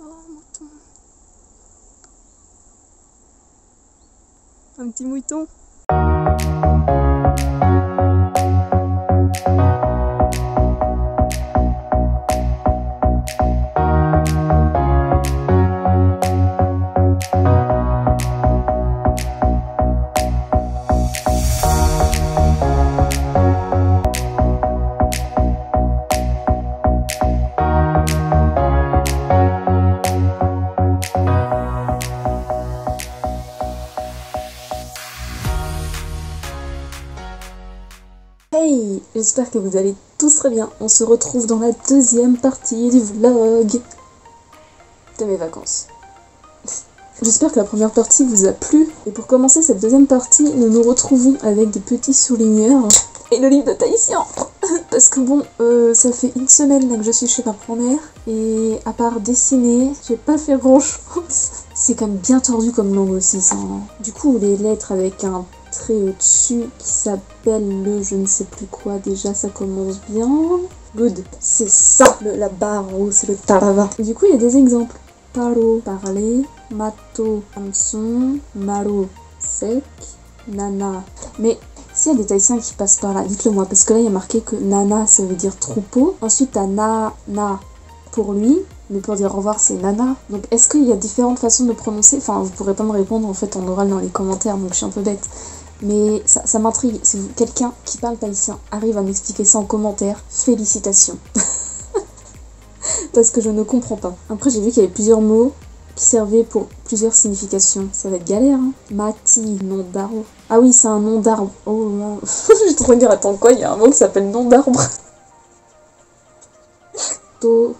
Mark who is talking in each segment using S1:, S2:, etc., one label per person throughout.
S1: mouton. Un petit mouton. Hey, j'espère que vous allez tous très bien. On se retrouve dans la deuxième partie du vlog de mes vacances. J'espère que la première partie vous a plu. Et pour commencer cette deuxième partie, nous nous retrouvons avec des petits souligneurs et le livre de Tahitien. Parce que bon, ça fait une semaine là que je suis chez ma grand-mère. Et à part dessiner, j'ai pas fait grand chose. C'est quand même bien tordu comme langue aussi ça. Du coup, les lettres avec un trait au-dessus qui s'appelle le je ne sais plus quoi, déjà ça commence bien. Good, c'est ça, la barre en haut, c'est le tarava. Du coup il y a des exemples. Paro, parler, mato, hameçon, maro, sec, nana. Mais s'il y a des Tahitiens qui passent par là, dites-le moi, parce que là il y a marqué que nana ça veut dire troupeau. Ensuite t'as na pour lui, mais pour dire au revoir c'est nana. Donc est-ce qu'il y a différentes façons de prononcer? Enfin vous pourrez pas me répondre en fait en oral dans les commentaires, donc je suis un peu bête. Mais ça m'intrigue, si quelqu'un qui parle tahitien arrive à m'expliquer ça en commentaire, félicitations. Parce que je ne comprends pas. Après j'ai vu qu'il y avait plusieurs mots qui servaient pour plusieurs significations. Ça va être galère, hein. Mati, nom d'arbre. Ah oui, c'est un nom d'arbre. Oh là. J'ai trop de dire, attends quoi, il y a un mot qui s'appelle nom d'arbre. To.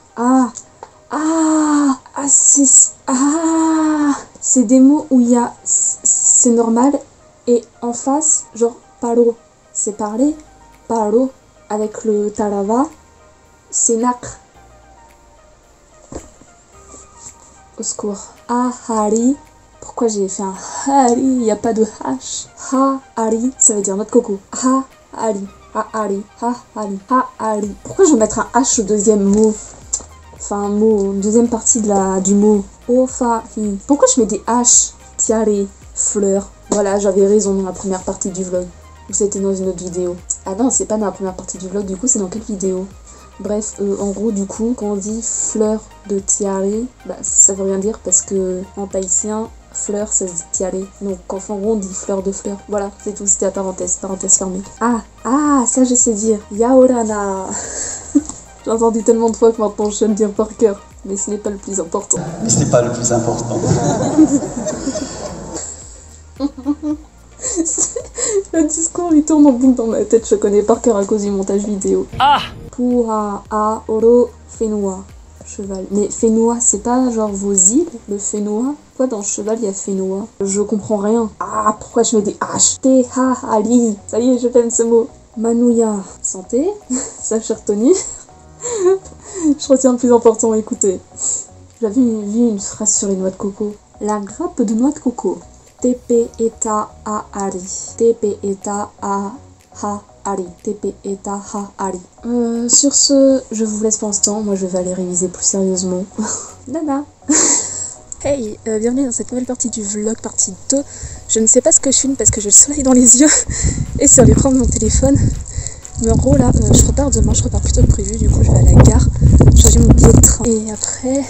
S1: C'est des mots où il y a c'est normal et en face genre paro c'est parler, paro avec le tarava c'est nacre. Au secours. Ahari, pourquoi j'ai fait un hari, il n'y a pas de H. Ha-hari, ça veut dire noix de coco. Ha-hari, ha-hari, ha-hari, ha-hari. Pourquoi je vais mettre un H au deuxième mot? Enfin un mot, deuxième partie du mot. Ofahi. Pourquoi je mets des H? Tiare, fleur. Voilà, j'avais raison dans la première partie du vlog. Ou c'était dans une autre vidéo. Ah non, c'est pas dans la première partie du vlog, du coup c'est dans quelle vidéo? Bref, en gros du coup, quand on dit fleur de tiare, bah ça veut rien dire parce que en tahitien, fleur ça se dit tiare. Donc en gros on dit fleur de fleur. Voilà, c'est tout, c'était la parenthèse fermée. Ah, ça je sais dire. Yaorana. J'ai entendu tellement de fois que maintenant je sais me dire par cœur. Mais ce n'est pas le plus important.
S2: Mais ce n'est pas le plus important.
S1: Le discours il tourne en boucle dans ma tête, je connais par cœur à cause du montage vidéo. Pura a oro fenua. Cheval. Mais fenua, c'est pas genre vos îles, le fenua? Pourquoi dans cheval il y a fenua? Je comprends rien. Ah, pourquoi je mets des H? Te ha ali. Ça y est, je t'aime ce mot. Manouya, santé. Ça j'ai retenu. Je retiens le plus important, écoutez. J'avais vu une phrase sur les noix de coco. La grappe de noix de coco. Tepe eta a ari. Tepe eta a ha ari. Tepe eta ha ari. Sur ce, je vous laisse pour l'instant. Moi, je vais aller réviser plus sérieusement. Nana. Hey, bienvenue dans cette nouvelle partie du vlog, partie 2. Je ne sais pas ce que je filme parce que j'ai le soleil dans les yeux et sur l'écran de mon téléphone. Mais en gros là, je repars demain, je repars plutôt que prévu, du coup je vais à la gare, changer mon billet de train. Et après,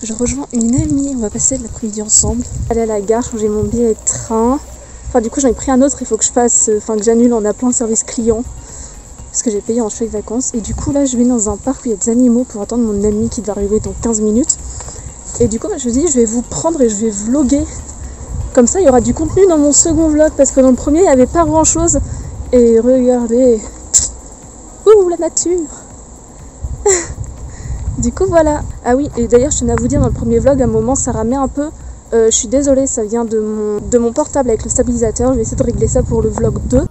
S1: je rejoins une amie, on va passer l'après-midi ensemble. Aller à la gare, changer mon billet de train. Enfin du coup j'en ai pris un autre, il faut que je passe, que j'annule en appelant le service client. Parce que j'ai payé en chèque vacances. Et du coup là je vais dans un parc où il y a des animaux pour attendre mon ami qui doit arriver dans 15 minutes. Et du coup je me dis je vais vous prendre et je vais vlogger. Comme ça il y aura du contenu dans mon second vlog parce que dans le premier il n'y avait pas grand chose. Et regardez, ouh la nature. Du coup voilà. Ah oui, et d'ailleurs je tenais à vous dire dans le premier vlog, à un moment ça ramait un peu. Je suis désolée, ça vient de mon portable avec le stabilisateur. Je vais essayer de régler ça pour le vlog 2.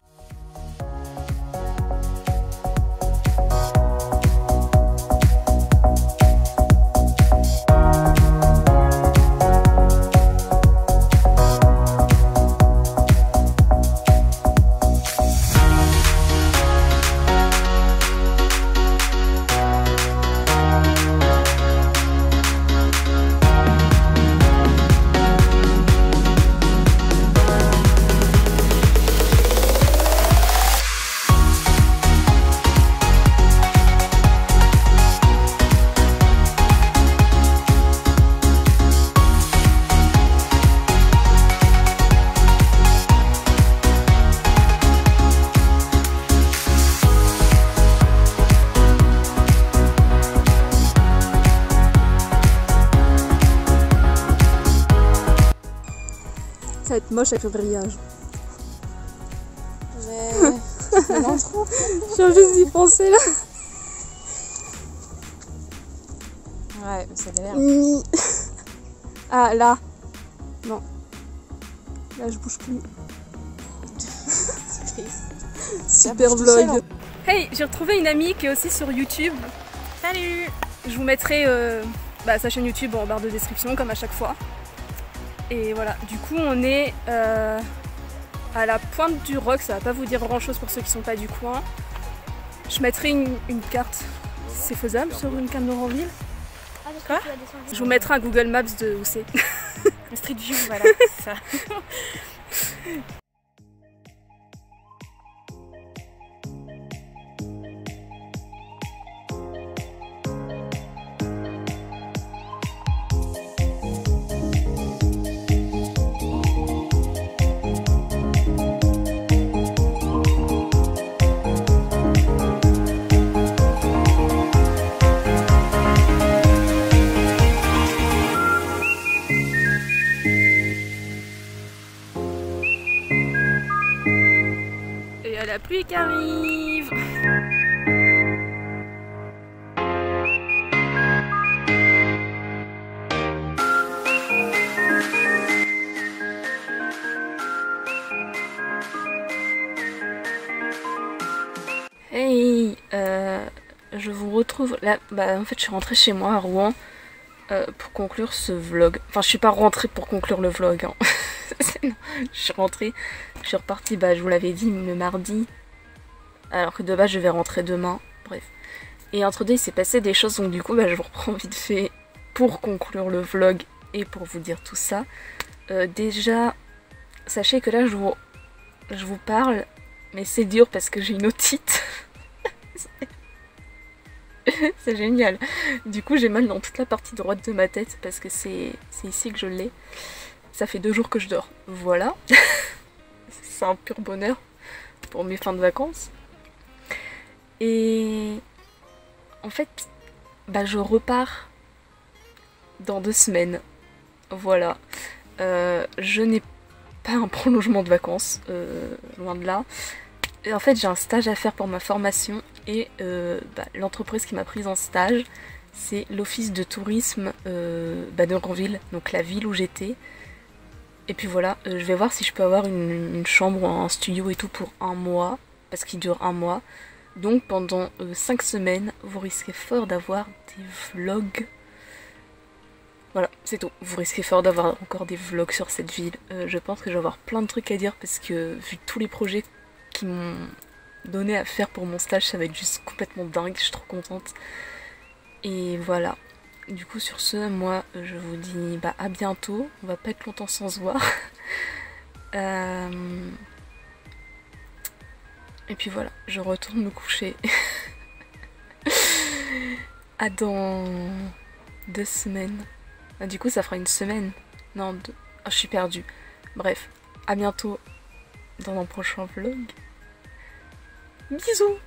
S1: être moche avec le grillage.
S2: Mais non, trop.
S1: Je viens juste d'y penser là.
S2: Ouais, c'est galère.
S1: Ah là. Non. Là je bouge plus. Super vlog. Hey, j'ai retrouvé une amie qui est aussi sur YouTube.
S2: Salut.
S1: Je vous mettrai sa chaîne YouTube en barre de description comme à chaque fois. Et voilà, du coup on est à la pointe du roc, ça va pas vous dire grand chose pour ceux qui sont pas du coin. Je mettrai une carte, c'est faisable sur une carte d'Oranville. Quoi? Je vous mettrai un Google Maps de où c'est.
S2: Le Street View, voilà, c'est ça.
S1: La pluie qui arrive. Hey, je vous retrouve là. En fait, je suis rentrée chez moi à Rouen pour conclure ce vlog. Enfin, je suis pas rentrée pour conclure le vlog. Hein. Non, je suis rentrée, je suis repartie, je vous l'avais dit, le mardi, alors que de base je vais rentrer demain, bref. Et entre deux il s'est passé des choses, donc du coup je vous reprends vite fait pour conclure le vlog et pour vous dire tout ça. Déjà, sachez que là je vous parle, mais c'est dur parce que j'ai une otite. C'est génial. Du coup j'ai mal dans toute la partie droite de ma tête parce que c'est ici que je l'ai. Ça fait 2 jours que je dors, voilà. C'est un pur bonheur pour mes fins de vacances. Et en fait, je repars dans 2 semaines. Voilà. Je n'ai pas un prolongement de vacances, loin de là. Et en fait, j'ai un stage à faire pour ma formation et l'entreprise qui m'a prise en stage, c'est l'office de tourisme de Granville, donc la ville où j'étais. Et puis voilà, je vais voir si je peux avoir une chambre ou un studio et tout pour 1 mois, parce qu'il dure 1 mois. Donc pendant 5 semaines, vous risquez fort d'avoir des vlogs. Voilà, c'est tout. Vous risquez fort d'avoir encore des vlogs sur cette ville. Je pense que je vais avoir plein de trucs à dire, parce que vu tous les projets qui m'ont donné à faire pour mon stage, ça va être juste complètement dingue, je suis trop contente. Et voilà. Du coup sur ce, moi je vous dis à bientôt, on va pas être longtemps sans se voir. Et puis voilà, je retourne me coucher. À dans 2 semaines. Du coup ça fera 1 semaine. Non, 2. Oh, je suis perdue. Bref, à bientôt dans un prochain vlog. Bisous.